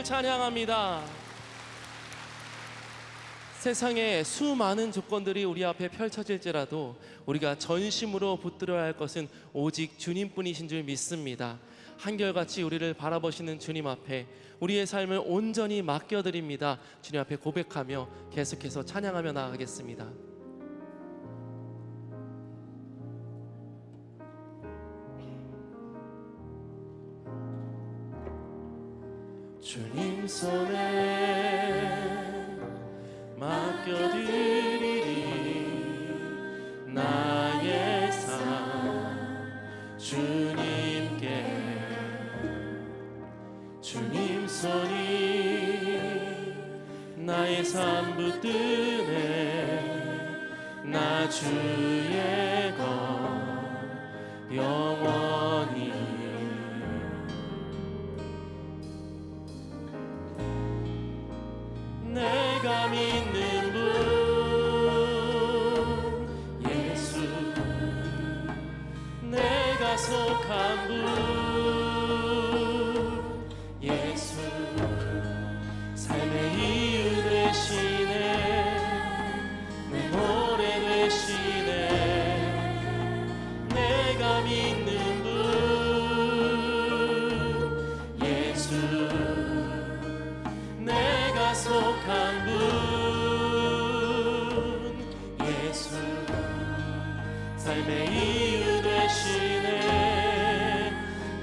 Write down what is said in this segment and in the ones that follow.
주님을 찬양합니다. 세상에 수많은 조건들이 우리 앞에 펼쳐질지라도 우리가 전심으로 붙들어야 할 것은 오직 주님뿐이신 줄 믿습니다. 한결같이 우리를 바라보시는 주님 앞에 우리의 삶을 온전히 맡겨드립니다. 주님 앞에 고백하며 계속해서 찬양하며 나아가겠습니다. 주님 손에 맡겨드리리 나의 삶 주님께. 주님 손이 나의 삶 붙드네. 나 주의 것 영원히. 내가 믿는 분 예수, 내가 속한 분 예수, 삶의 이유 되시네. 내 노래 되시네. 내가 믿는 분 예수, 내가 속한 분 예수, 삶의 이유 되시네.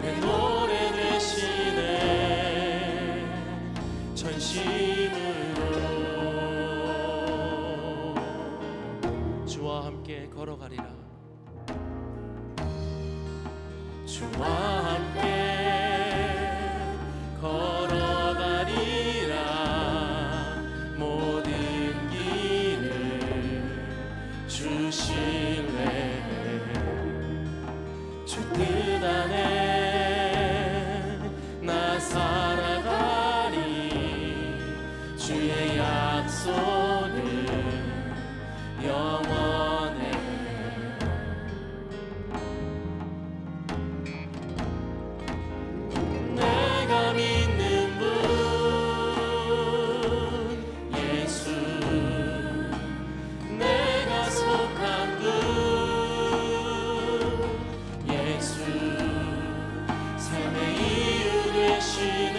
내 노래 되시네. 전심으로 주와 함께 걸어가리라. 주와 함께 걸어가리라. 모든 길을 주실래. 주 뜻 안에 나 살아가리. 주의 약속은 영원해. 내가 믿는 분 예수, 내가 속한 분 예수, 삶의 이유 되시네.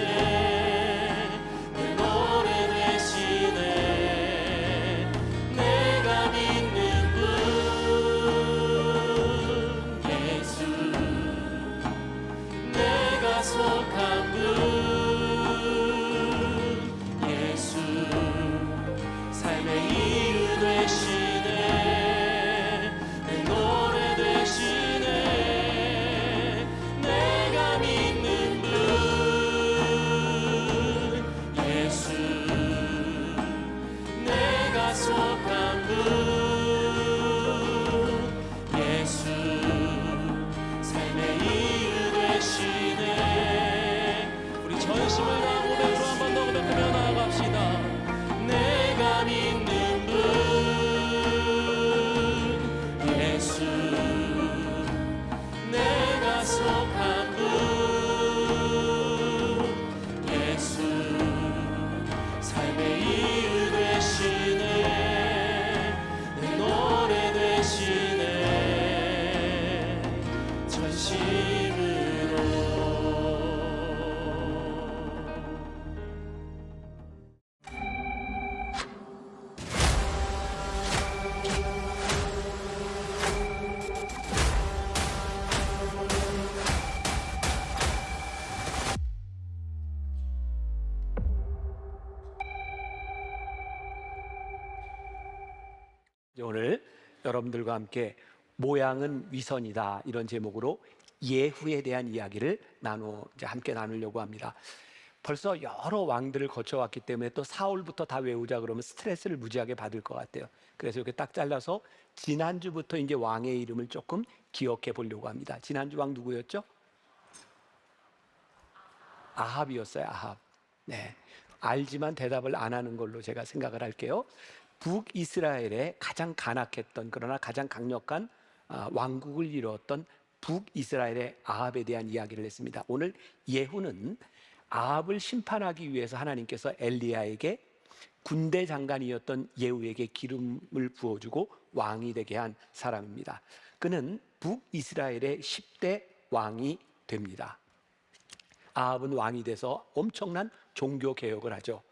내 노래 되시네. 내가 믿는 분 예수, 내가 속한 분 예수, 삶의 이유 되시네. 내 노래 되시네. 내가 믿는 분 예수, 내가 속한 분 예수, 삶의 이유 되시네. 우리 전심을 다한 고백으로 한 번 더 고백하며 나아갑시다. 내가 믿는 분 예수, 내가 속한 분 예수, 삶의 이유 되시네. 내 노래 되시네. 전심으로. 오늘 여러분들과 함께 모양은 위선이다 이런 제목으로 예후에 대한 이야기를 함께 나누려고 합니다. 벌써 여러 왕들을 거쳐왔기 때문에 또 사울부터 다 외우자 그러면 스트레스를 무지하게 받을 것 같아요. 그래서 이렇게 딱 잘라서 지난주부터 이제 왕의 이름을 조금 기억해 보려고 합니다. 지난주 왕 누구였죠? 아합이었어요. 아합. 네, 알지만 대답을 안 하는 걸로 제가 생각을 할게요. 북이스라엘의 가장 간악했던 그러나 가장 강력한 왕국을 이루었던 북이스라엘의 아합에 대한 이야기를 했습니다. 오늘 예후는 아합을 심판하기 위해서 하나님께서 엘리야에게 군대 장관이었던 예후에게 기름을 부어주고 왕이 되게 한 사람입니다. 그는 북이스라엘의 10대 왕이 됩니다. 아합은 왕이 돼서 엄청난 종교 개혁을 하죠.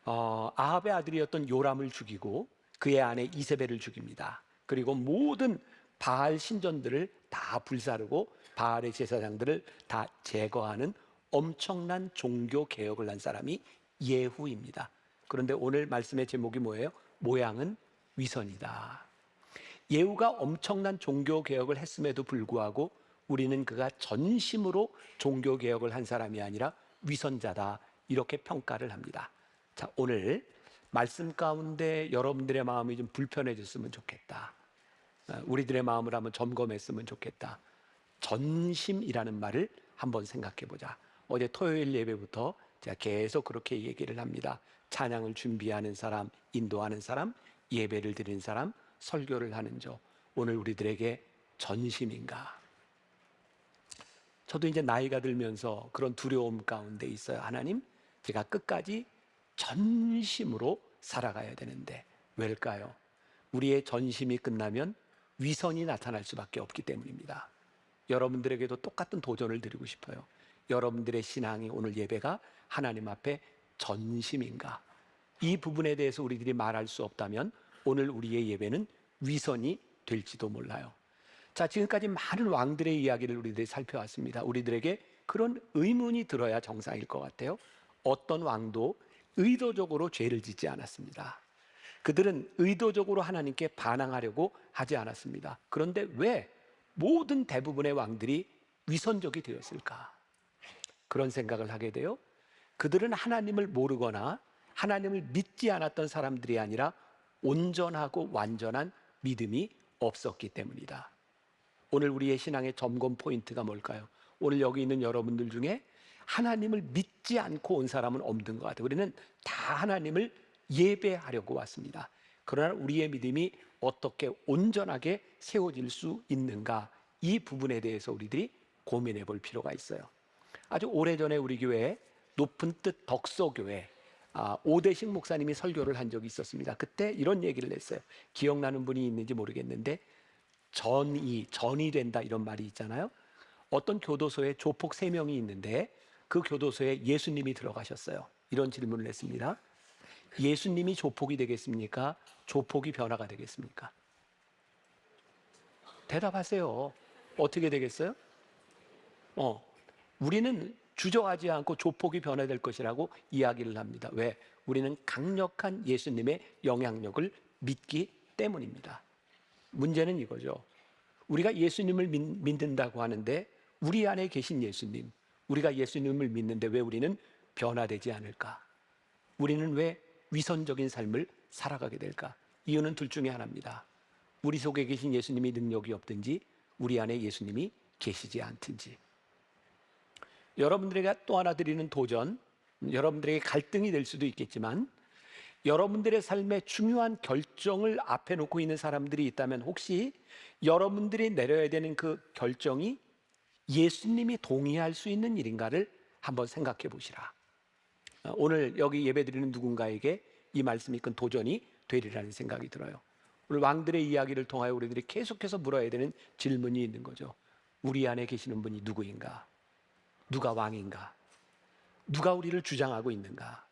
아합의 아들이었던 요람을 죽이고 그의 아내 이세벨을 죽입니다. 그리고 모든 바알 신전들을 다 불사르고 바알의 제사장들을 다 제거하는 엄청난 종교 개혁을 한 사람이 예후입니다. 그런데 오늘 말씀의 제목이 뭐예요? 모양은 위선이다. 예후가 엄청난 종교 개혁을 했음에도 불구하고 우리는 그가 전심으로 종교 개혁을 한 사람이 아니라 위선자다, 이렇게 평가를 합니다. 자, 오늘 말씀 가운데 여러분들의 마음이 좀 불편해졌으면 좋겠다. 우리들의 마음을 한번 점검했으면 좋겠다. 전심이라는 말을 한번 생각해 보자. 어제 토요일 예배부터 제가 계속 그렇게 얘기를 합니다. 찬양을 준비하는 사람, 인도하는 사람, 예배를 드리는 사람, 설교를 하는 저, 오늘 우리들에게 전심인가? 저도 이제 나이가 들면서 그런 두려움 가운데 있어요. 하나님, 제가 끝까지 전심으로 살아가야 되는데 왜일까요? 우리의 전심이 끝나면 위선이 나타날 수밖에 없기 때문입니다. 여러분들에게도 똑같은 도전을 드리고 싶어요. 여러분들의 신앙이, 오늘 예배가 하나님 앞에 전심인가? 이 부분에 대해서 우리들이 말할 수 없다면 오늘 우리의 예배는 위선이 될지도 몰라요. 자, 지금까지 많은 왕들의 이야기를 우리들이 살펴왔습니다. 우리들에게 그런 의문이 들어야 정상일 것 같아요. 어떤 왕도 의도적으로 죄를 짓지 않았습니다. 그들은 의도적으로 하나님께 반항하려고 하지 않았습니다. 그런데 왜 모든 대부분의 왕들이 위선적이 되었을까? 그런 생각을 하게 돼요. 그들은 하나님을 모르거나 하나님을 믿지 않았던 사람들이 아니라 온전하고 완전한 믿음이 없었기 때문이다. 오늘 우리의 신앙의 점검 포인트가 뭘까요? 오늘 여기 있는 여러분들 중에 하나님을 믿지 않고 온 사람은 없는 것 같아요. 우리는 다 하나님을 예배하려고 왔습니다. 그러나 우리의 믿음이 어떻게 온전하게 세워질 수 있는가, 이 부분에 대해서 우리들이 고민해 볼 필요가 있어요. 아주 오래전에 우리 교회에 높은 뜻 덕서교회 오대식 목사님이 설교를 한 적이 있었습니다. 그때 이런 얘기를 했어요. 기억나는 분이 있는지 모르겠는데 전이 된다, 이런 말이 있잖아요. 어떤 교도소에 조폭 3명이 있는데 그 교도소에 예수님이 들어가셨어요. 이런 질문을 했습니다. 예수님이 조폭이 되겠습니까? 조폭이 변화가 되겠습니까? 대답하세요. 어떻게 되겠어요? 우리는 주저하지 않고 조폭이 변화될 것이라고 이야기를 합니다. 왜? 우리는 강력한 예수님의 영향력을 믿기 때문입니다. 문제는 이거죠. 우리가 예수님을 믿는다고 하는데 우리 안에 계신 예수님, 우리가 예수님을 믿는데 왜 우리는 변화되지 않을까? 우리는 왜 위선적인 삶을 살아가게 될까? 이유는 둘 중에 하나입니다. 우리 속에 계신 예수님이 능력이 없든지 우리 안에 예수님이 계시지 않든지. 여러분들에게 또 하나 드리는 도전, 여러분들에게 갈등이 될 수도 있겠지만 여러분들의 삶에 중요한 결정을 앞에 놓고 있는 사람들이 있다면 혹시 여러분들이 내려야 되는 그 결정이 예수님이 동의할 수 있는 일인가를 한번 생각해 보시라. 오늘 여기 예배드리는 누군가에게 이 말씀이 큰 도전이 되리라는 생각이 들어요. 오늘 왕들의 이야기를 통하여 우리들이 계속해서 물어야 되는 질문이 있는 거죠. 우리 안에 계시는 분이 누구인가? 누가 왕인가? 누가 우리를 주장하고 있는가?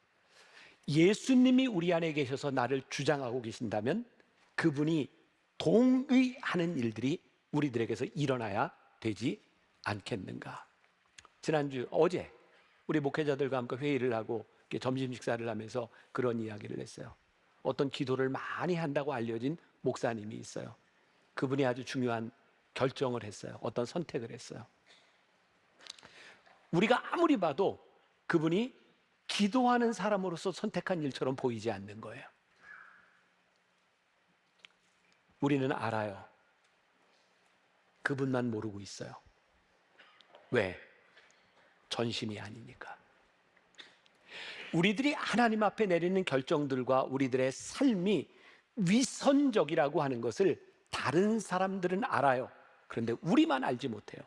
예수님이 우리 안에 계셔서 나를 주장하고 계신다면 그분이 동의하는 일들이 우리들에게서 일어나야 되지 않겠는가? 지난주 어제 우리 목회자들과 함께 회의를 하고 점심 식사를 하면서 그런 이야기를 했어요. 어떤 기도를 많이 한다고 알려진 목사님이 있어요. 그분이 아주 중요한 결정을 했어요. 어떤 선택을 했어요. 우리가 아무리 봐도 그분이 기도하는 사람으로서 선택한 일처럼 보이지 않는 거예요. 우리는 알아요. 그분만 모르고 있어요. 왜? 전심이 아니니까. 우리들이 하나님 앞에 내리는 결정들과 우리들의 삶이 위선적이라고 하는 것을 다른 사람들은 알아요. 그런데 우리만 알지 못해요.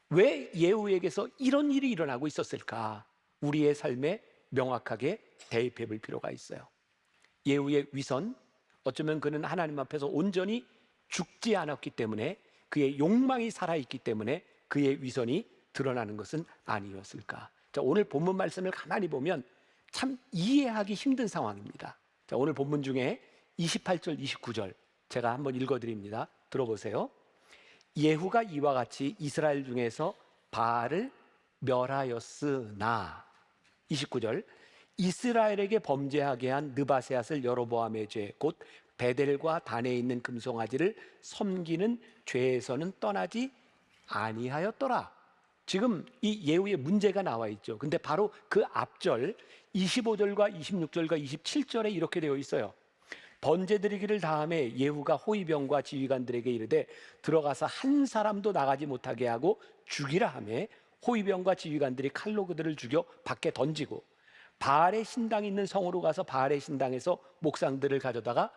왜 예후에게서 이런 일이 일어나고 있었을까? 우리의 삶에 명확하게 대입해 볼 필요가 있어요. 예후의 위선, 어쩌면 그는 하나님 앞에서 온전히 죽지 않았기 때문에, 그의 욕망이 살아있기 때문에 그의 위선이 드러나는 것은 아니었을까. 자, 오늘 본문 말씀을 가만히 보면 참 이해하기 힘든 상황입니다. 자, 오늘 본문 중에 28절, 29절 제가 한번 읽어드립니다. 들어보세요. 예후가 이와 같이 이스라엘 중에서 바알을 멸하였으나, 29절, 이스라엘에게 범죄하게 한 느바세앗을 여로보암의 죄, 곧 베델과 단에 있는 금송아지를 섬기는 죄에서는 떠나지 아니하였더라. 지금 이 예후의 문제가 나와 있죠. 근데 바로 그 앞절 25절과 26절과 27절에 이렇게 되어 있어요. 번제드리기를 다음에 예후가 호위병과 지휘관들에게 이르되 들어가서 한 사람도 나가지 못하게 하고 죽이라 하매 호위병과 지휘관들이 칼로 그들을 죽여 밖에 던지고 바알의 신당이 있는 성으로 가서 바알의 신당에서 목상들을 가져다가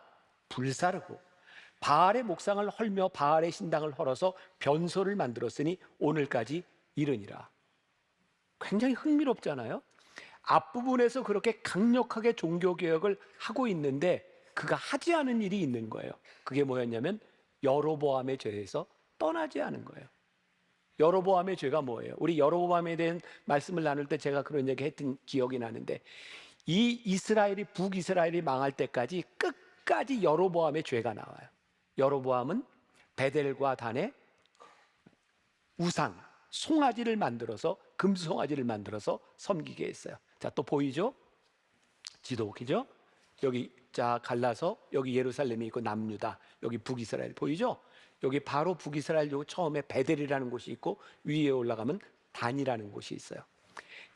불사르고 바알의 목상을 헐며 바알의 신당을 헐어서 변소를 만들었으니 오늘까지 이르니라. 굉장히 흥미롭잖아요. 앞부분에서 그렇게 강력하게 종교개혁을 하고 있는데 그가 하지 않은 일이 있는 거예요. 그게 뭐였냐면 여로보암의 죄에서 떠나지 않은 거예요. 여로보암의 죄가 뭐예요? 우리 여로보암에 대한 말씀을 나눌 때 제가 그런 얘기 했던 기억이 나는데, 이 이스라엘이 북이스라엘이 망할 때까지 끝까지 여로보암의 죄가 나와요. 여로보암은 베델과 단에 우상, 송아지를 만들어서, 금송아지를 만들어서 섬기게 했어요. 자, 또 보이죠? 지도 웃기죠? 여기 자 갈라서 여기 예루살렘이 있고 남유다, 여기 북이스라엘 보이죠? 여기 바로 북이스라엘 요 처음에 베델이라는 곳이 있고 위에 올라가면 단이라는 곳이 있어요.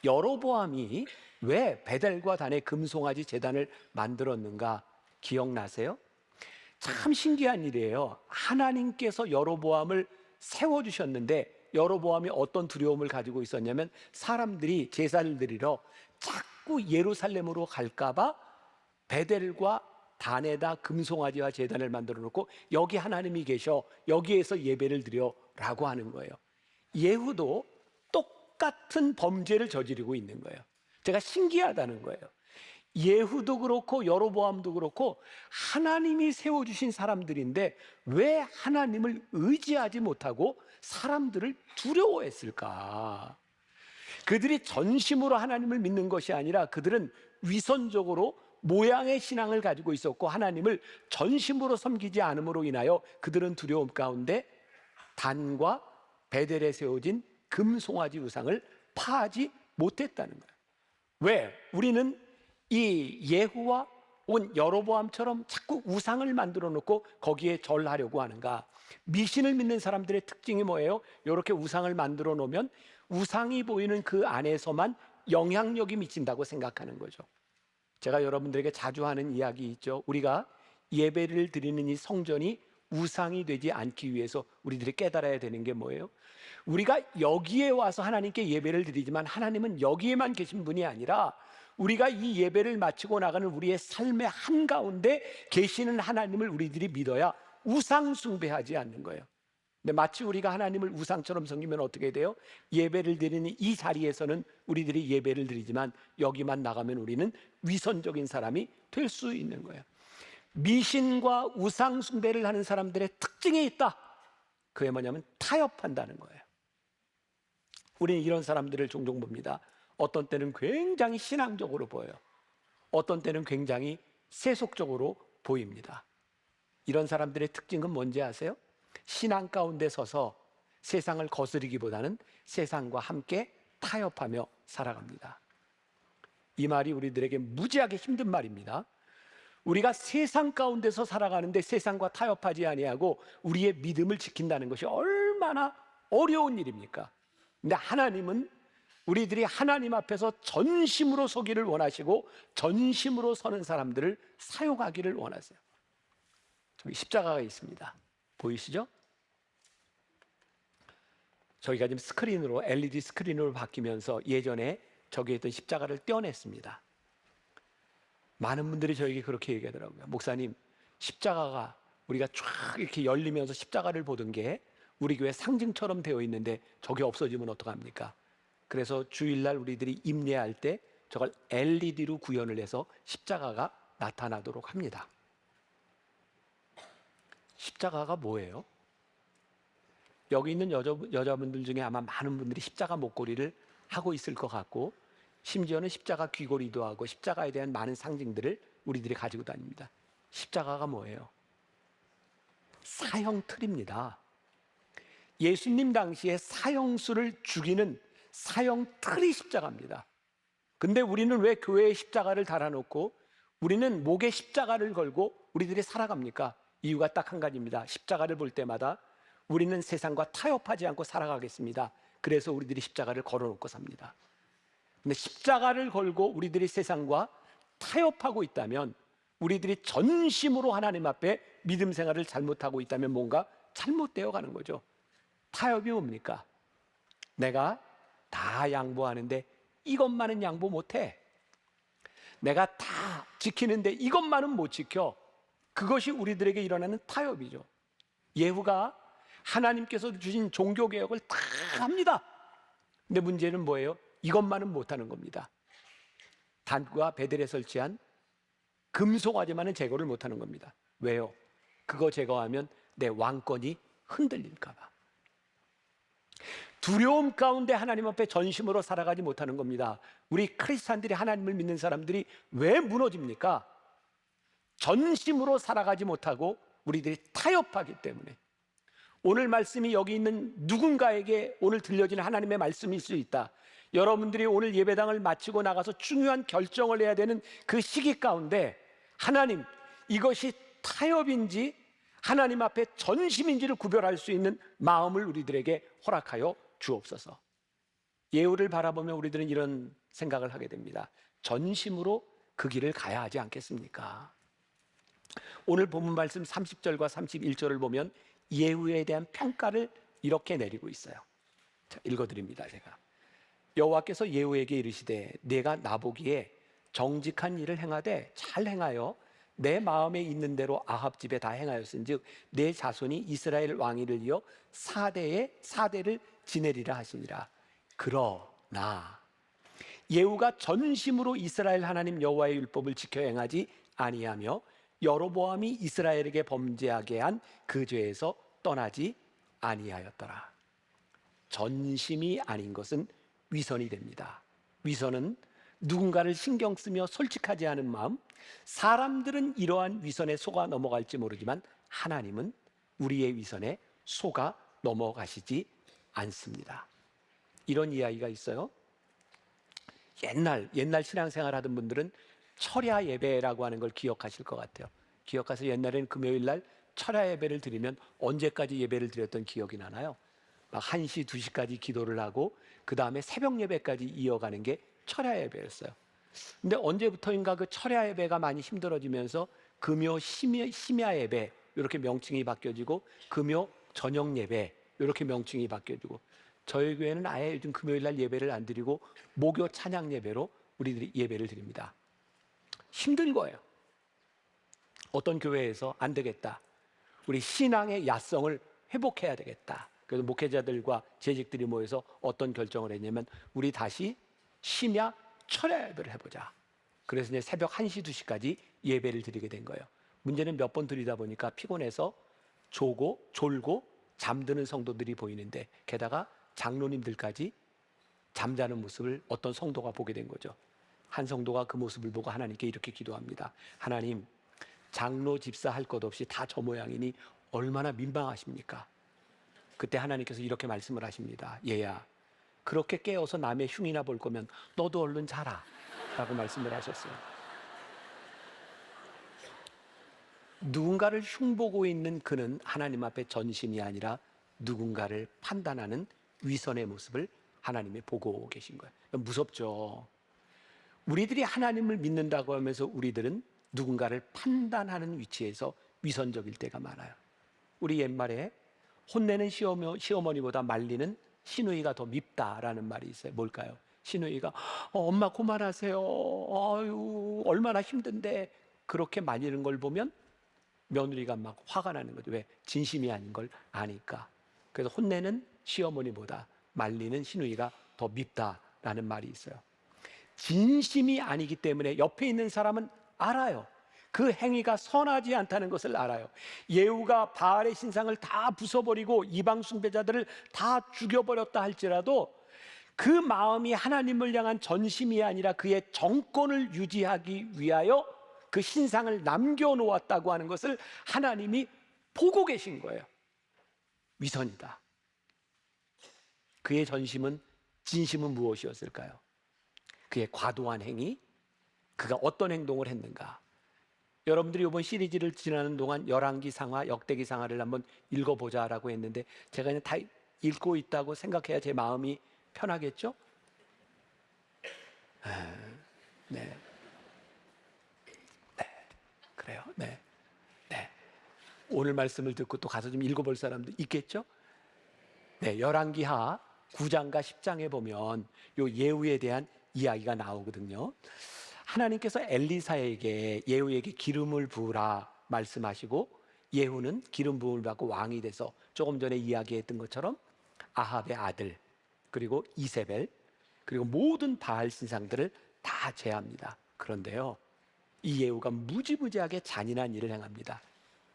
여로보암이 왜 베델과 단의 금송아지 제단을 만들었는가 기억나세요? 참 신기한 일이에요. 하나님께서 여로보암을 세워주셨는데 여로보암이 어떤 두려움을 가지고 있었냐면 사람들이 제사를 드리러 자꾸 예루살렘으로 갈까봐 베델과 단에다 금송아지와 제단을 만들어 놓고 여기 하나님이 계셔, 여기에서 예배를 드려라고 하는 거예요. 예후도 똑같은 범죄를 저지르고 있는 거예요. 제가 신기하다는 거예요. 예후도 그렇고 여로보암도 그렇고 하나님이 세워주신 사람들인데 왜 하나님을 의지하지 못하고 사람들을 두려워했을까? 그들이 전심으로 하나님을 믿는 것이 아니라 그들은 위선적으로 모양의 신앙을 가지고 있었고 하나님을 전심으로 섬기지 않음으로 인하여 그들은 두려움 가운데 단과 베델에 세워진 금송아지 우상을 파하지 못했다는 거예요. 왜? 우리는 이 예후와 혹은 여로보암처럼 자꾸 우상을 만들어 놓고 거기에 절하려고 하는가? 미신을 믿는 사람들의 특징이 뭐예요? 이렇게 우상을 만들어 놓으면 우상이 보이는 그 안에서만 영향력이 미친다고 생각하는 거죠. 제가 여러분들에게 자주 하는 이야기 있죠. 우리가 예배를 드리는 이 성전이 우상이 되지 않기 위해서 우리들이 깨달아야 되는 게 뭐예요? 우리가 여기에 와서 하나님께 예배를 드리지만 하나님은 여기에만 계신 분이 아니라 우리가 이 예배를 마치고 나가는 우리의 삶의 한가운데 계시는 하나님을 우리들이 믿어야 우상 숭배하지 않는 거예요. 근데 마치 우리가 하나님을 우상처럼 섬기면 어떻게 돼요? 예배를 드리는 이 자리에서는 우리들이 예배를 드리지만 여기만 나가면 우리는 위선적인 사람이 될 수 있는 거예요. 미신과 우상 숭배를 하는 사람들의 특징이 있다. 그게 뭐냐면 타협한다는 거예요. 우리는 이런 사람들을 종종 봅니다. 어떤 때는 굉장히 신앙적으로 보여요. 어떤 때는 굉장히 세속적으로 보입니다. 이런 사람들의 특징은 뭔지 아세요? 신앙 가운데 서서 세상을 거스르기보다는 세상과 함께 타협하며 살아갑니다. 이 말이 우리들에게 무지하게 힘든 말입니다. 우리가 세상 가운데서 살아가는데 세상과 타협하지 아니하고 우리의 믿음을 지킨다는 것이 얼마나 어려운 일입니까? 근데 하나님은 우리들이 하나님 앞에서 전심으로 서기를 원하시고 전심으로 서는 사람들을 사용하기를 원하세요. 저기 십자가가 있습니다. 보이시죠? 저희가 지금 스크린으로 LED 스크린으로 바뀌면서 예전에 저기에 있던 십자가를 떼어냈습니다. 많은 분들이 저에게 그렇게 얘기하더라고요. 목사님, 십자가가 우리가 쫙 이렇게 열리면서 십자가를 보던 게 우리 교회 상징처럼 되어 있는데 저게 없어지면 어떡합니까? 그래서 주일날 우리들이 임례할 때 저걸 LED로 구현을 해서 십자가가 나타나도록 합니다. 십자가가 뭐예요? 여기 있는 여자분들 중에 아마 많은 분들이 십자가 목걸이를 하고 있을 것 같고, 심지어는 십자가 귀걸이도 하고 십자가에 대한 많은 상징들을 우리들이 가지고 다닙니다. 십자가가 뭐예요? 사형틀입니다. 예수님 당시에 사형수를 죽이는 사형틀이 십자가입니다. 근데 우리는 왜 교회에 십자가를 달아놓고 우리는 목에 십자가를 걸고 우리들이 살아갑니까? 이유가 딱 한 가지입니다. 십자가를 볼 때마다 우리는 세상과 타협하지 않고 살아가겠습니다. 그래서 우리들이 십자가를 걸어놓고 삽니다. 근데 십자가를 걸고 우리들이 세상과 타협하고 있다면, 우리들이 전심으로 하나님 앞에 믿음 생활을 잘못하고 있다면 뭔가 잘못되어 가는 거죠. 타협이 뭡니까? 내가 다 양보하는데 이것만은 양보 못해. 내가 다 지키는데 이것만은 못 지켜. 그것이 우리들에게 일어나는 타협이죠. 예후가 하나님께서 주신 종교개혁을 다 합니다. 근데 문제는 뭐예요? 이것만은 못하는 겁니다. 단과 베델에 설치한 금송아지만은 제거를 못하는 겁니다. 왜요? 그거 제거하면 내 왕권이 흔들릴까 봐. 두려움 가운데 하나님 앞에 전심으로 살아가지 못하는 겁니다. 우리 크리스찬들이, 하나님을 믿는 사람들이 왜 무너집니까? 전심으로 살아가지 못하고 우리들이 타협하기 때문에. 오늘 말씀이 여기 있는 누군가에게 오늘 들려지는 하나님의 말씀일 수 있다. 여러분들이 오늘 예배당을 마치고 나가서 중요한 결정을 해야 되는 그 시기 가운데 하나님, 이것이 타협인지 하나님 앞에 전심인지를 구별할 수 있는 마음을 우리들에게 허락하여 주옵소서. 예후를 바라보며 우리들은 이런 생각을 하게 됩니다. 전심으로 그 길을 가야 하지 않겠습니까? 오늘 본문 말씀 30절과 31절을 보면 예후에 대한 평가를 이렇게 내리고 있어요. 자, 읽어드립니다. 제가. 여호와께서 예후에게 이르시되 내가 나보기에 정직한 일을 행하되 잘 행하여 내 마음에 있는 대로 아합 집에 다 행하였은즉 내 자손이 이스라엘 왕위를 이어 4대를 지내리라 하시니라. 그러나 예후가 전심으로 이스라엘 하나님 여호와의 율법을 지켜 행하지 아니하며 여로보암이 이스라엘에게 범죄하게 한 그 죄에서 떠나지 아니하였더라. 전심이 아닌 것은 위선이 됩니다. 위선은 누군가를 신경 쓰며 솔직하지 않은 마음. 사람들은 이러한 위선에 속아 넘어갈지 모르지만 하나님은 우리의 위선에 속아 넘어가시지 않습니다. 이런 이야기가 있어요. 옛날 신앙생활 하던 분들은 철야 예배라고 하는 걸 기억하실 것 같아요. 기억하세요? 옛날에는 금요일 날 철야 예배를 드리면 언제까지 예배를 드렸던 기억이 나나요? 막 1시, 2시까지 기도를 하고 그 다음에 새벽 예배까지 이어가는 게 철야 예배였어요. 근데 언제부터인가 그 철야 예배가 많이 힘들어지면서 금요 심야 예배 이렇게 명칭이 바뀌어지고 금요 저녁 예배 이렇게 명칭이 바뀌어지고, 저희 교회는 아예 요즘 금요일 날 예배를 안 드리고 목요 찬양 예배로 우리들이 예배를 드립니다. 힘든 거예요. 어떤 교회에서 안 되겠다, 우리 신앙의 야성을 회복해야 되겠다. 그래서 목회자들과 재직들이 모여서 어떤 결정을 했냐면 우리 다시 심야 철야 예배를 해보자. 그래서 이제 새벽 1시, 2시까지 예배를 드리게 된 거예요. 문제는 몇 번 드리다 보니까 피곤해서 졸고 잠드는 성도들이 보이는데, 게다가 장로님들까지 잠자는 모습을 어떤 성도가 보게 된 거죠. 한 성도가 그 모습을 보고 하나님께 이렇게 기도합니다. 하나님, 장로 집사 할 것 없이 다 저 모양이니 얼마나 민망하십니까? 그때 하나님께서 이렇게 말씀을 하십니다. 얘야, 그렇게 깨어서 남의 흉이나 볼 거면 너도 얼른 자라 라고 말씀을 하셨어요. 누군가를 흉보고 있는 그는 하나님 앞에 전심이 아니라 누군가를 판단하는 위선의 모습을 하나님이 보고 계신 거예요. 무섭죠. 우리들이 하나님을 믿는다고 하면서 우리들은 누군가를 판단하는 위치에서 위선적일 때가 많아요. 우리 옛말에 혼내는 시어머니보다 말리는 시누이가 더 밉다라는 말이 있어요. 뭘까요? 시누이가 엄마 그만하세요. 아유 얼마나 힘든데, 그렇게 말리는 걸 보면 며느리가 막 화가 나는 거죠. 왜? 진심이 아닌 걸 아니까. 그래서 혼내는 시어머니보다 말리는 시누이가 더 밉다라는 말이 있어요. 진심이 아니기 때문에 옆에 있는 사람은 알아요. 그 행위가 선하지 않다는 것을 알아요. 예후가 바알의 신상을 다 부숴버리고 이방 숭배자들을 다 죽여버렸다 할지라도 그 마음이 하나님을 향한 전심이 아니라 그의 정권을 유지하기 위하여 그 신상을 남겨놓았다고 하는 것을 하나님이 보고 계신 거예요. 위선이다. 그의 전심은, 진심은 무엇이었을까요? 그의 과도한 행위, 그가 어떤 행동을 했는가. 여러분들이 이번 시리즈를 지나는 동안 열왕기 상하, 역대기 상하를 한번 읽어보자라고 했는데 제가 그냥 다 읽고 있다고 생각해야 제 마음이 편하겠죠? 네. 네. 그래요. 네. 네. 오늘 말씀을 듣고 또 가서 좀 읽어볼 사람도 있겠죠? 네. 열왕기하 9장과 10장에 보면 요 예후에 대한 이야기가 나오거든요. 하나님께서 엘리사에게 예후에게 기름을 부으라 말씀하시고 예후는 기름 부음을 받고 왕이 돼서 조금 전에 이야기했던 것처럼 아합의 아들 그리고 이세벨 그리고 모든 바알 신상들을 다 제압합니다. 그런데요, 이 예후가 무지무지하게 잔인한 일을 행합니다.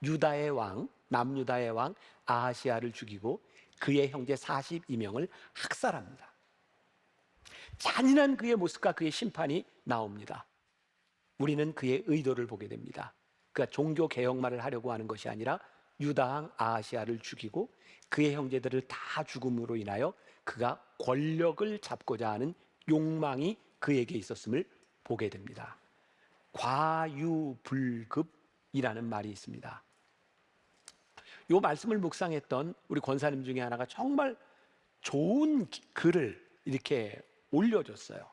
유다의 왕, 남유다의 왕 아하시아를 죽이고 그의 형제 42명을 학살합니다. 잔인한 그의 모습과 그의 심판이 나옵니다. 우리는 그의 의도를 보게 됩니다. 그가 종교 개혁만을 하려고 하는 것이 아니라 유다왕 아하시아를 죽이고 그의 형제들을 다 죽음으로 인하여 그가 권력을 잡고자 하는 욕망이 그에게 있었음을 보게 됩니다. 과유불급이라는 말이 있습니다. 이 말씀을 묵상했던 우리 권사님 중에 하나가 정말 좋은 글을 이렇게 올려줬어요.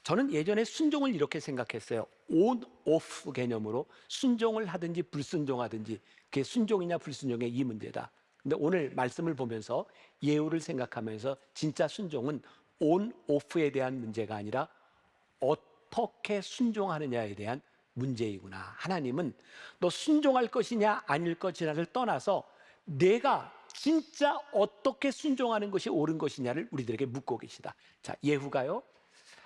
저는 예전에 순종을 이렇게 생각했어요. 온, 오프 개념으로 순종을 하든지 불순종하든지 그게 순종이냐 불순종의 이 문제다. 근데 오늘 말씀을 보면서 예후를 생각하면서 진짜 순종은 온, 오프에 대한 문제가 아니라 어떻게 순종하느냐에 대한 문제이구나. 하나님은 너 순종할 것이냐 아닐 것이냐를 떠나서 내가 진짜 어떻게 순종하는 것이 옳은 것이냐를 우리들에게 묻고 계시다. 자, 예후가요,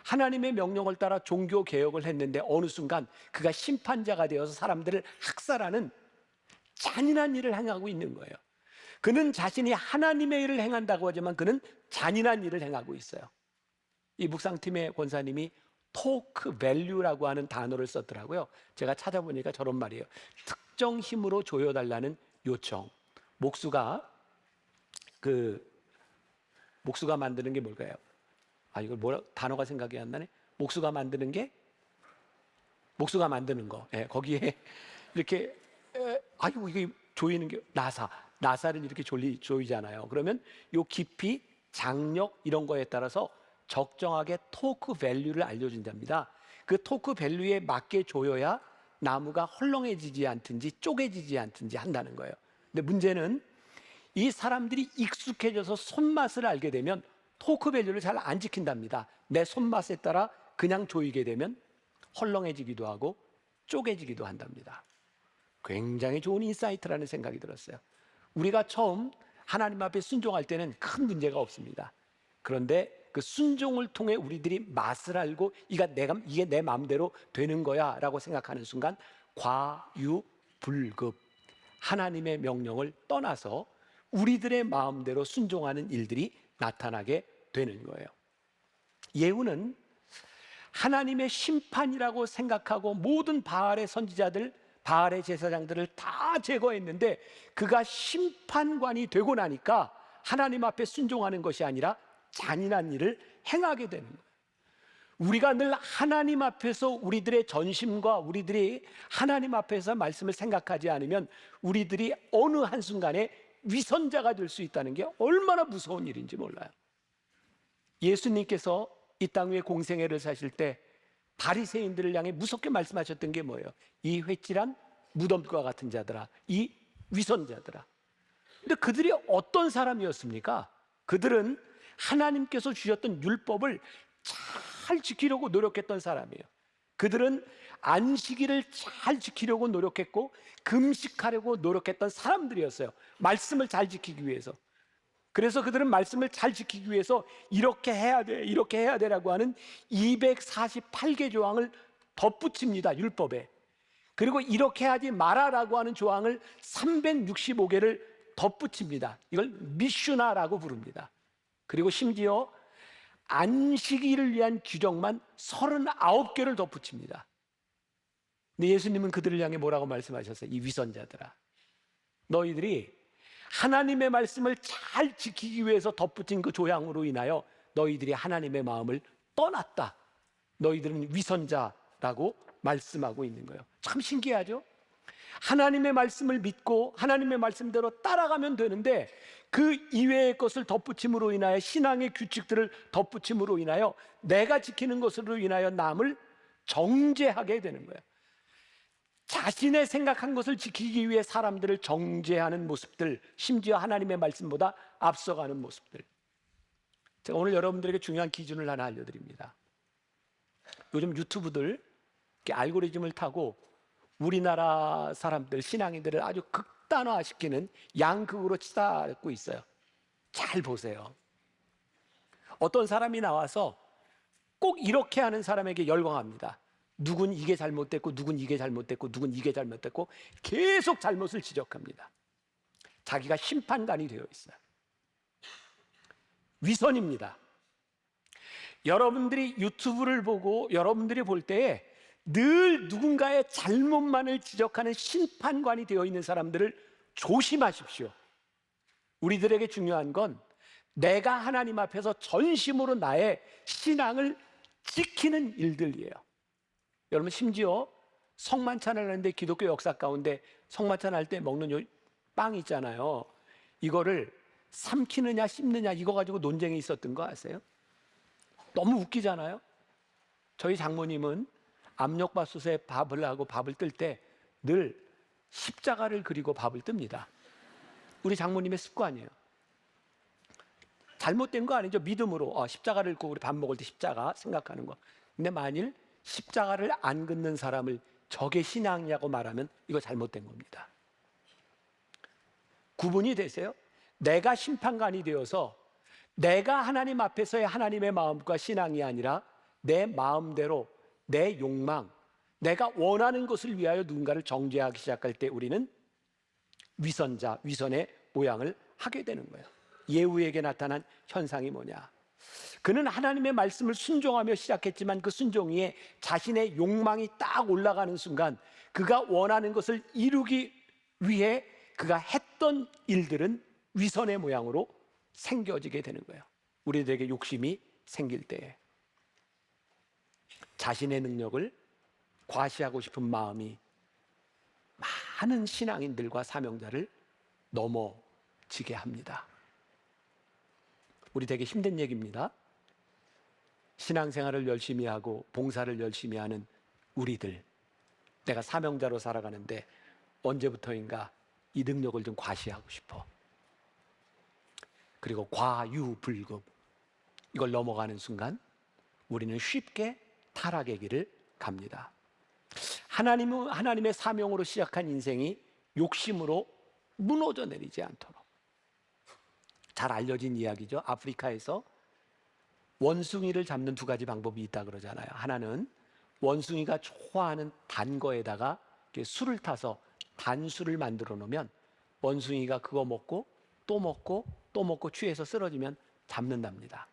하나님의 명령을 따라 종교 개혁을 했는데 어느 순간 그가 심판자가 되어서 사람들을 학살하는 잔인한 일을 행하고 있는 거예요. 그는 자신이 하나님의 일을 행한다고 하지만 그는 잔인한 일을 행하고 있어요. 이 묵상팀의 권사님이 토크 밸류라고 하는 단어를 썼더라고요. 제가 찾아보니까 저런 말이에요. 특정 힘으로 조여달라는 요청. 목수가 만드는 게 뭘까요? 이걸 단어가 생각이 안 나네. 목수가 만드는 거. 예, 거기에 이렇게 이게 조이는 게 나사를 이렇게 조이잖아요. 그러면 요 깊이, 장력 이런 거에 따라서 적정하게 토크 밸류를 알려준답니다. 그 토크 밸류에 맞게 조여야 나무가 헐렁해지지 않든지 쪼개지지 않든지 한다는 거예요. 근데 문제는 이 사람들이 익숙해져서 손맛을 알게 되면 토크 밸류를 잘 안 지킨답니다. 내 손맛에 따라 그냥 조이게 되면 헐렁해지기도 하고 쪼개지기도 한답니다. 굉장히 좋은 인사이트라는 생각이 들었어요. 우리가 처음 하나님 앞에 순종할 때는 큰 문제가 없습니다. 그런데 그 순종을 통해 우리들이 맛을 알고 이게 내 마음대로 되는 거야 라고 생각하는 순간 과유불급, 하나님의 명령을 떠나서 우리들의 마음대로 순종하는 일들이 나타나게 되는 거예요. 예후는 하나님의 심판이라고 생각하고 모든 바알의 선지자들, 바알의 제사장들을 다 제거했는데 그가 심판관이 되고 나니까 하나님 앞에 순종하는 것이 아니라 잔인한 일을 행하게 되는 거예요. 우리가 늘 하나님 앞에서 우리들의 전심과 우리들이 하나님 앞에서 말씀을 생각하지 않으면 우리들이 어느 한순간에 위선자가 될 수 있다는 게 얼마나 무서운 일인지 몰라요. 예수님께서 이 땅 위에 공생애를 사실 때 바리새인들을 향해 무섭게 말씀하셨던 게 뭐예요? 이 회칠한 무덤과 같은 자들아, 이 위선자들아. 근데 그들이 어떤 사람이었습니까? 그들은 하나님께서 주셨던 율법을 잘 지키려고 노력했던 사람이에요. 그들은 안식일을 잘 지키려고 노력했고 금식하려고 노력했던 사람들이었어요. 말씀을 잘 지키기 위해서. 그래서 그들은 말씀을 잘 지키기 위해서 이렇게 해야 돼, 이렇게 해야 되라고 하는 248개 조항을 덧붙입니다, 율법에. 그리고 이렇게 하지 마라라고 하는 조항을 365개를 덧붙입니다. 이걸 미슈나라고 부릅니다. 그리고 심지어 안식일을 위한 규정만 39개를 덧붙입니다. 근데 예수님은 그들을 향해 뭐라고 말씀하셨어요? 이 위선자들아, 너희들이 하나님의 말씀을 잘 지키기 위해서 덧붙인 그 조항으로 인하여 너희들이 하나님의 마음을 떠났다. 너희들은 위선자라고 말씀하고 있는 거예요. 참 신기하죠? 하나님의 말씀을 믿고 하나님의 말씀대로 따라가면 되는데 그 이외의 것을 덧붙임으로 인하여, 신앙의 규칙들을 덧붙임으로 인하여 내가 지키는 것으로 인하여 남을 정죄하게 되는 거예요. 자신의 생각한 것을 지키기 위해 사람들을 정죄하는 모습들, 심지어 하나님의 말씀보다 앞서가는 모습들. 제가 오늘 여러분들에게 중요한 기준을 하나 알려드립니다. 요즘 유튜브들 이렇게 알고리즘을 타고 우리나라 사람들, 신앙인들을 아주 극단화시키는 양극으로 치닫고 있어요. 잘 보세요. 어떤 사람이 나와서 꼭 이렇게 하는 사람에게 열광합니다. 누군 이게 잘못됐고, 누군 이게 잘못됐고, 누군 이게 잘못됐고, 계속 잘못을 지적합니다. 자기가 심판관이 되어 있어요. 위선입니다. 여러분들이 유튜브를 보고 여러분들이 볼 때에 늘 누군가의 잘못만을 지적하는 심판관이 되어 있는 사람들을 조심하십시오. 우리들에게 중요한 건 내가 하나님 앞에서 전심으로 나의 신앙을 지키는 일들이에요. 여러분, 심지어 성만찬을 하는데 기독교 역사 가운데 성만찬 할 때 먹는 빵 있잖아요. 이거를 삼키느냐 씹느냐 이거 가지고 논쟁이 있었던 거 아세요? 너무 웃기잖아요. 저희 장모님은 압력밥솥에 밥을 하고 밥을 뜰 때 늘 십자가를 그리고 밥을 뜹니다. 우리 장모님의 습관이에요. 잘못된 거 아니죠. 믿음으로 십자가를 긋고 우리 밥 먹을 때 십자가 생각하는 거. 근데 만일 십자가를 안 긋는 사람을 저게 신앙이라고 말하면 이거 잘못된 겁니다. 구분이 되세요? 내가 심판관이 되어서 내가 하나님 앞에서의 하나님의 마음과 신앙이 아니라 내 마음대로 내 욕망, 내가 원하는 것을 위하여 누군가를 정죄하기 시작할 때 우리는 위선자, 위선의 모양을 하게 되는 거예요. 예후에게 나타난 현상이 뭐냐? 그는 하나님의 말씀을 순종하며 시작했지만 그 순종 위에 자신의 욕망이 딱 올라가는 순간 그가 원하는 것을 이루기 위해 그가 했던 일들은 위선의 모양으로 생겨지게 되는 거예요. 우리들에게 욕심이 생길 때에 자신의 능력을 과시하고 싶은 마음이 많은 신앙인들과 사명자를 넘어지게 합니다. 우리 되게 힘든 얘기입니다. 신앙생활을 열심히 하고 봉사를 열심히 하는 우리들, 내가 사명자로 살아가는데 언제부터인가 이 능력을 좀 과시하고 싶어. 그리고 과유불급, 이걸 넘어가는 순간 우리는 쉽게 타락의 길을 갑니다. 하나님의 사명으로 시작한 인생이 욕심으로 무너져 내리지 않도록. 잘 알려진 이야기죠. 아프리카에서 원숭이를 잡는 두 가지 방법이 있다 그러잖아요. 하나는 원숭이가 좋아하는 단 거에다가 술을 타서 단술을 만들어 놓으면 원숭이가 그거 먹고 또 먹고 또 먹고 취해서 쓰러지면 잡는답니다.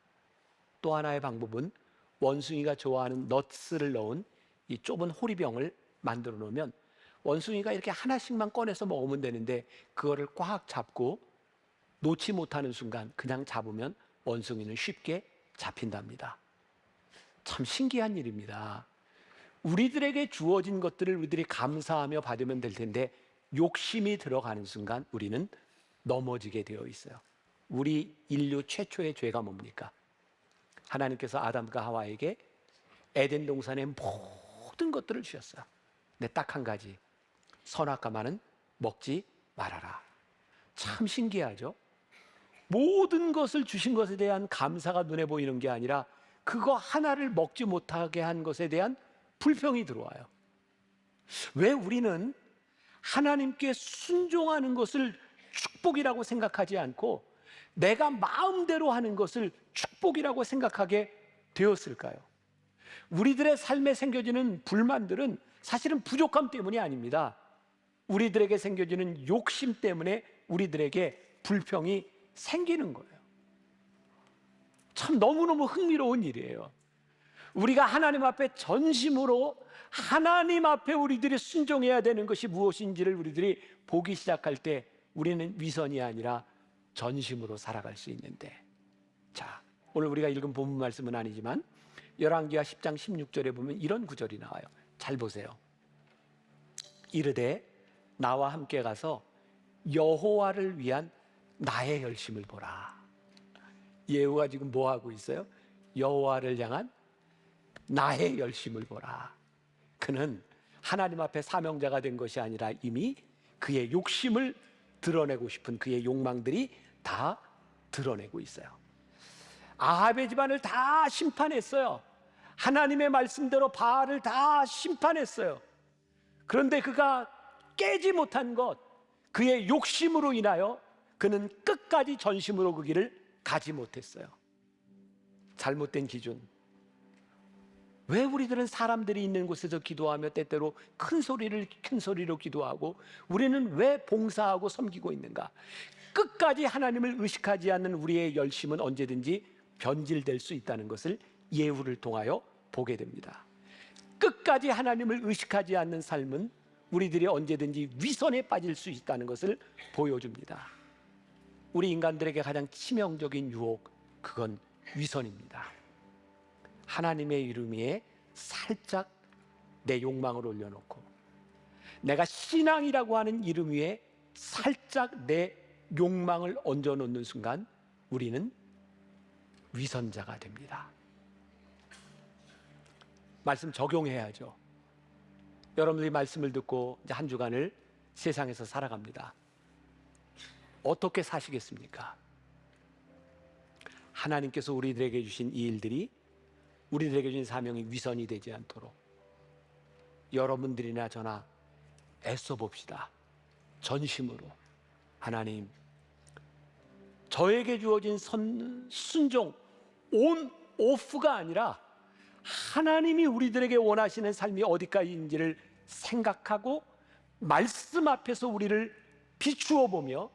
또 하나의 방법은 원숭이가 좋아하는 넛스를 넣은 이 좁은 호리병을 만들어 놓으면 원숭이가 이렇게 하나씩만 꺼내서 먹으면 되는데 그거를 꽉 잡고 놓지 못하는 순간 그냥 잡으면 원숭이는 쉽게 잡힌답니다. 참 신기한 일입니다. 우리들에게 주어진 것들을 우리들이 감사하며 받으면 될 텐데 욕심이 들어가는 순간 우리는 넘어지게 되어 있어요. 우리 인류 최초의 죄가 뭡니까? 하나님께서 아담과 하와에게 에덴 동산의 모든 것들을 주셨어요. 근데 딱 한 가지, 선악과만은 먹지 말아라. 참 신기하죠? 모든 것을 주신 것에 대한 감사가 눈에 보이는 게 아니라 그거 하나를 먹지 못하게 한 것에 대한 불평이 들어와요. 왜 우리는 하나님께 순종하는 것을 축복이라고 생각하지 않고 내가 마음대로 하는 것을 축복이라고 생각하게 되었을까요? 우리들의 삶에 생겨지는 불만들은 사실은 부족함 때문이 아닙니다. 우리들에게 생겨지는 욕심 때문에 우리들에게 불평이 생기는 거예요. 참 너무너무 흥미로운 일이에요. 우리가 하나님 앞에 전심으로 하나님 앞에 우리들이 순종해야 되는 것이 무엇인지를 우리들이 보기 시작할 때 우리는 위선이 아니라 전심으로 살아갈 수 있는데, 자, 오늘 우리가 읽은 본문 말씀은 아니지만 열왕기하 10장 16절에 보면 이런 구절이 나와요. 잘 보세요. 이르되 나와 함께 가서 여호와를 위한 나의 열심을 보라. 예후가 지금 뭐 하고 있어요? 여호와를 향한 나의 열심을 보라. 그는 하나님 앞에 사명자가 된 것이 아니라 이미 그의 욕심을 드러내고 싶은 그의 욕망들이 다 드러내고 있어요. 아합의 집안을 다 심판했어요. 하나님의 말씀대로 바알을 다 심판했어요. 그런데 그가 깨지 못한 것, 그의 욕심으로 인하여 그는 끝까지 전심으로 그 길을 가지 못했어요. 잘못된 기준. 왜 우리들은 사람들이 있는 곳에서 기도하며 때때로 큰 소리로 기도하고 우리는 왜 봉사하고 섬기고 있는가? 끝까지 하나님을 의식하지 않는 우리의 열심은 언제든지 변질될 수 있다는 것을 예후를 통하여 보게 됩니다. 끝까지 하나님을 의식하지 않는 삶은 우리들이 언제든지 위선에 빠질 수 있다는 것을 보여줍니다. 우리 인간들에게 가장 치명적인 유혹, 그건 위선입니다. 하나님의 이름 위에 살짝 내 욕망을 올려놓고 내가 신앙이라고 하는 이름 위에 살짝 내 욕망을 얹어놓는 순간 우리는 위선자가 됩니다. 말씀 적용해야죠. 여러분들이 말씀을 듣고 이제 한 주간을 세상에서 살아갑니다. 어떻게 사시겠습니까? 하나님께서 우리들에게 주신 이 일들이 우리들에게 주신 사명이 위선이 되지 않도록 여러분들이나 저나 애써 봅시다. 전심으로 하나님, 저에게 주어진 순종, 온 오프가 아니라 하나님이 우리들에게 원하시는 삶이 어디까지인지를 생각하고 말씀 앞에서 우리를 비추어 보며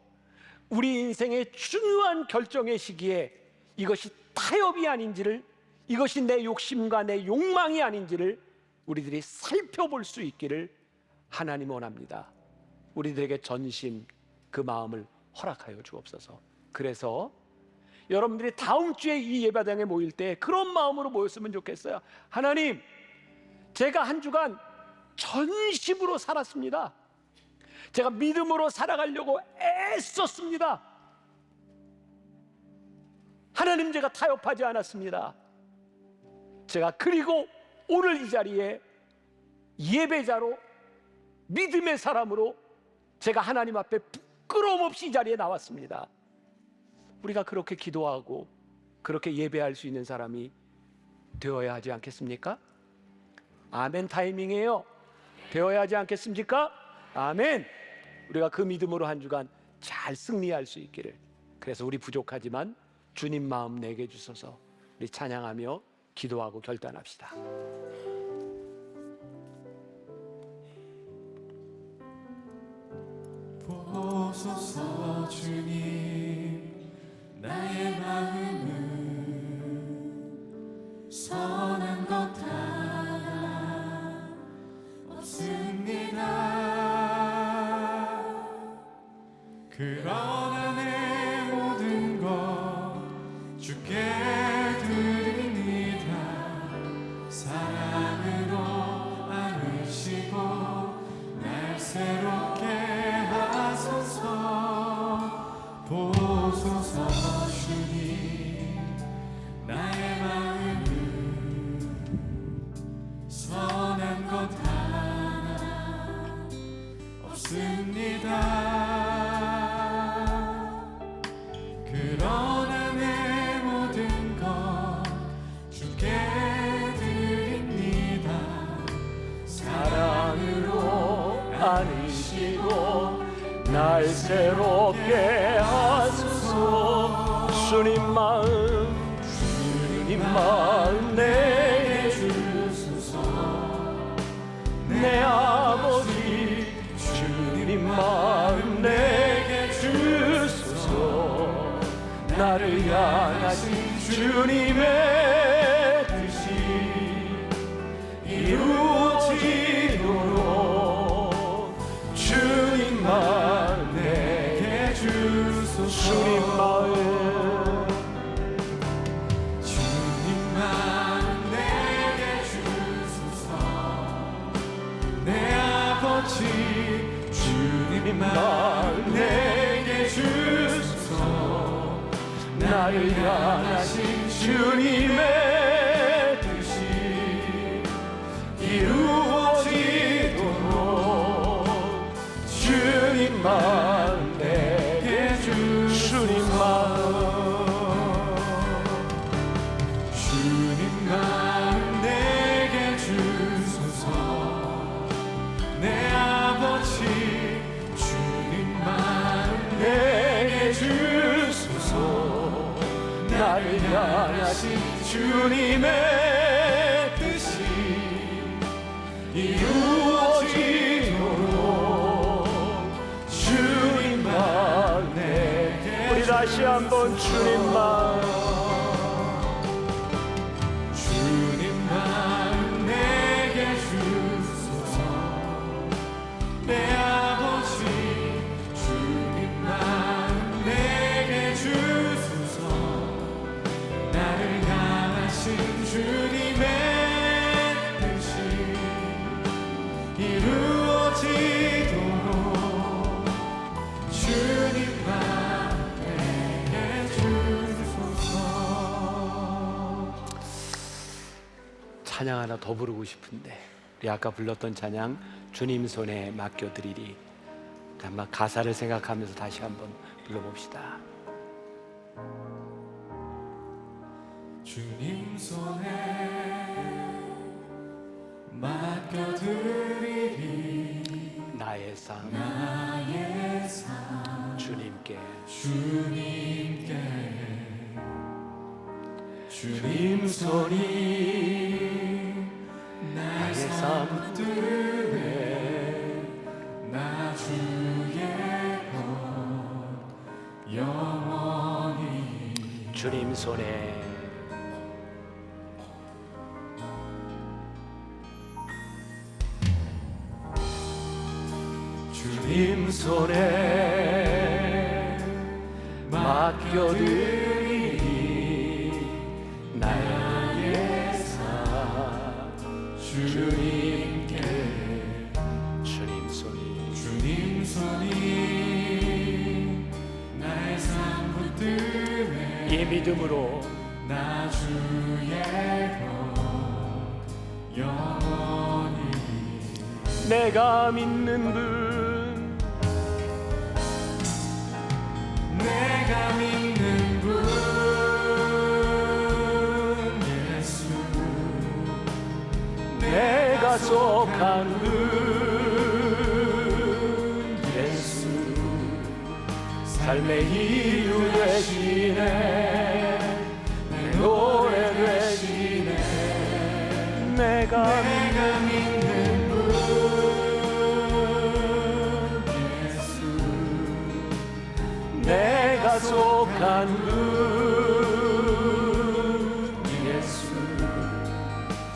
우리 인생의 중요한 결정의 시기에 이것이 타협이 아닌지를, 이것이 내 욕심과 내 욕망이 아닌지를 우리들이 살펴볼 수 있기를 하나님 원합니다. 우리들에게 전심, 그 마음을 허락하여 주옵소서. 그래서 여러분들이 다음 주에 이 예배당에 모일 때 그런 마음으로 모였으면 좋겠어요. 하나님, 제가 한 주간 전심으로 살았습니다. 제가 믿음으로 살아가려고 애썼습니다. 하나님, 제가 타협하지 않았습니다. 제가 그리고 오늘 이 자리에 예배자로, 믿음의 사람으로 제가 하나님 앞에 부끄러움 없이 이 자리에 나왔습니다. 우리가 그렇게 기도하고 그렇게 예배할 수 있는 사람이 되어야 하지 않겠습니까? 아멘 타이밍이에요. 되어야 하지 않겠습니까? 아멘. 우리가 그 믿음으로 한 주간 잘 승리할 수 있기를. 그래서 우리 부족하지만 주님 마음 내게 주소서. 우리 찬양하며 기도하고 결단합시다. 보소서 주님, 나의 마음은 선한 것 하나 없습니다. 그러나 내 모든 것 주께 드립니다. 사랑으로 안으시고 날 새롭게 하소서. 보소서 주님, 나의 마음은 선한 것 하나 없습니다. 그러나 내 모든 것 주께 드립니다. 사랑으로 안으시고 날 새롭게 하소서. 주님 마음 내게 주소서. 내 아버지 주님 마음 내게 주소서. 나를 향하신 주님의 뜻이 이루어지도록 주님 마음 내게 주소서. 주님 마음 내게 주소서. 내 아버지 주님 마음 내게 주소서. 나를 향하신 주님의 뜻이 이루어지도록 주님 마음 내게 주소서. 주님 마음 내게 주소서. 내 아버지 주님 마음 내게 주소서. 나를 향하신 주님의 뜻이 이루어지도록 주님 마음 내게. 우리 다시 한번 주님 마음 내게 주소서. 내 아버지 주님 마음 내게 주소서. 나를 향하신 주님의 뜻이 이루어지도록 주님 마음 내게 주소서. 찬양 하나 더 부르고 싶은데 우리 아까 불렀던 찬양 주님 손에 맡겨드리리. 한번 가사를 생각하면서 다시 한번 불러봅시다. 주님 손에 맡겨드리리. 나의 삶 나의 삶 주님께. 주님께. 주님 손이 나의 삶 붙들네. 나 주의 것 영원히. 주님 손에 주님 손에 맡겨드리리. 나의 삶 주님께. 주님 손이 주님 손이 나의 삶 붙들네. 이 믿음으로 나 주의 것 영원히. 내가 믿는 분 내가 믿는 분 예수. 내가 속한 분 예수. 삶의 이유 되시네. 내 노래 되시네. 내가 믿는 분 예수. 내가 속한 분 예수.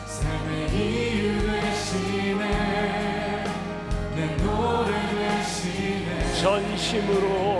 삶의 이유 되시네. 내 노래 되시네. 전심으로